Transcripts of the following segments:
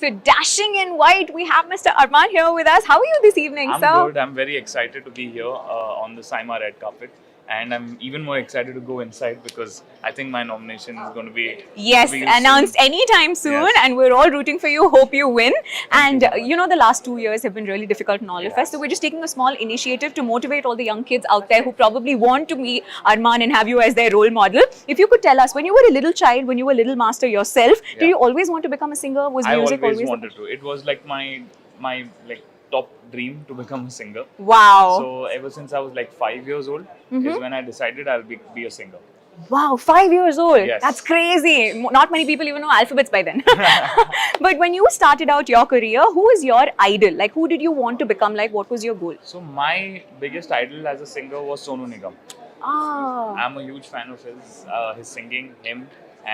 So dashing in white, we have Mr. Arman here with us. How are you this evening, I'm sir? good. I'm very excited to be here on the SIMA red carpet, and I'm even more excited to go inside because I think my nomination is going to be Yes, revealed announced soon. anytime soon, Yes. and we're all rooting for you. Hope you win. And you very you know, the last 2 years have been really difficult in all of us. Yes. So we're just taking a small initiative to motivate all the young kids out there who probably want to meet Arman and have you as their role model. If you could tell us, when you were a little child, when you were a little master yourself, did Yeah. you always want to become a singer? Was I music always always? wanted to. It was like my like top dream to become a singer. Wow. So ever since I was like 5 years old is when I decided I'll be a singer. Wow, 5 years old. Yes. That's crazy. Not many people even know alphabets by then. But when you started out your career, who is your idol? Like, who did you want to become? Like, what was your goal? So my biggest idol as a singer was Sonu Nigam. Ah. I'm a huge fan of his singing, him,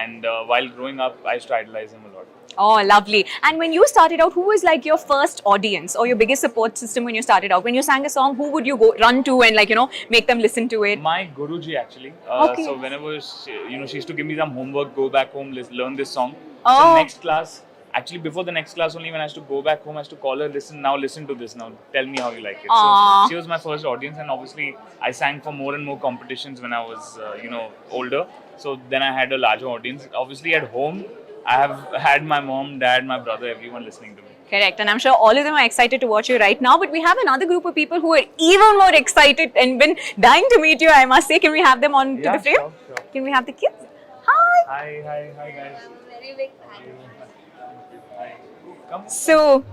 and while growing up, I used to idolize him a lot. Oh, lovely. And when you started out, who was like your first audience or your biggest support system when you started out? When you sang a song, who would you go run to and like, make them listen to it? My Guruji actually. Okay. So whenever she used to give me some homework, go back home, learn this song. Oh. So next class, actually before the next class only, when I used to go back home, I used to call her, listen to this now, tell me how you like it. Aww. So she was my first audience, and obviously I sang for more and more competitions when I was older. So then I had a larger audience. Obviously at home, I have had my mom, dad, my brother, everyone listening to me. Correct. And I'm sure all of them are excited to watch you right now. But we have another group of people who are even more excited and been dying to meet you, I must say. Can we have them on to the frame? Sure. Can we have the kids? Hi. Hi guys. Very big fan. Hi. Come. So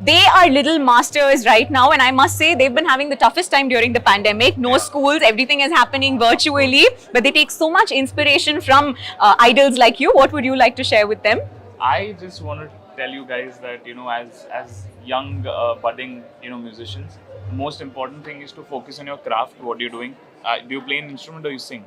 they are little masters right now, and I must say they've been having the toughest time during the pandemic. No schools, everything is happening virtually, but they take so much inspiration from idols like you. What would you like to share with them? I just want to tell you guys that as young budding musicians, the most important thing is to focus on your craft. What you're doing. Do you play an instrument or you sing?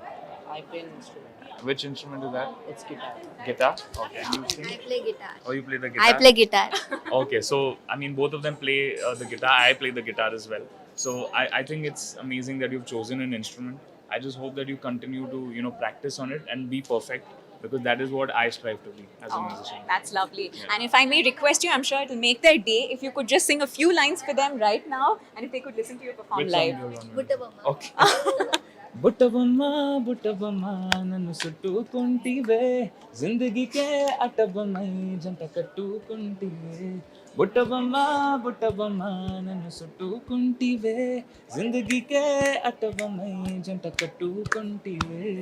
I play an instrument. Which instrument is that? It's guitar. Guitar. Okay. And you sing? I play guitar. Or you play the guitar? I play guitar. Okay, so I mean, both of them play the guitar. I play the guitar as well. So I think it's amazing that you've chosen an instrument. I just hope that you continue to practice on it and be perfect, because that is what I strive to be as a musician. That's lovely. Yeah. And if I may request you, I'm sure it'll make their day if you could just sing a few lines for them right now, and if they could listen to you perform Which song live. do you want? Buttabamma. Okay. బుట్టబొమ్మ నన్ను చుట్టుకుంటివే జిందగీకే అటబొమ్మై జంట కట్టుకుంటివే బుట్టబొమ్మ నన్ను చుట్టుకుంటివే జిందగీకే అటబొమ్మై జంట కట్టుకుంటివే.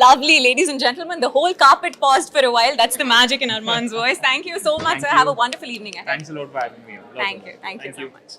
Lovely, ladies and gentlemen. The whole carpet paused for a while. That's the magic in Arman's voice. Thank you so much, Thank sir. you. Have a wonderful evening ahead. Thanks a lot for having me. Thank you. Thank you so much.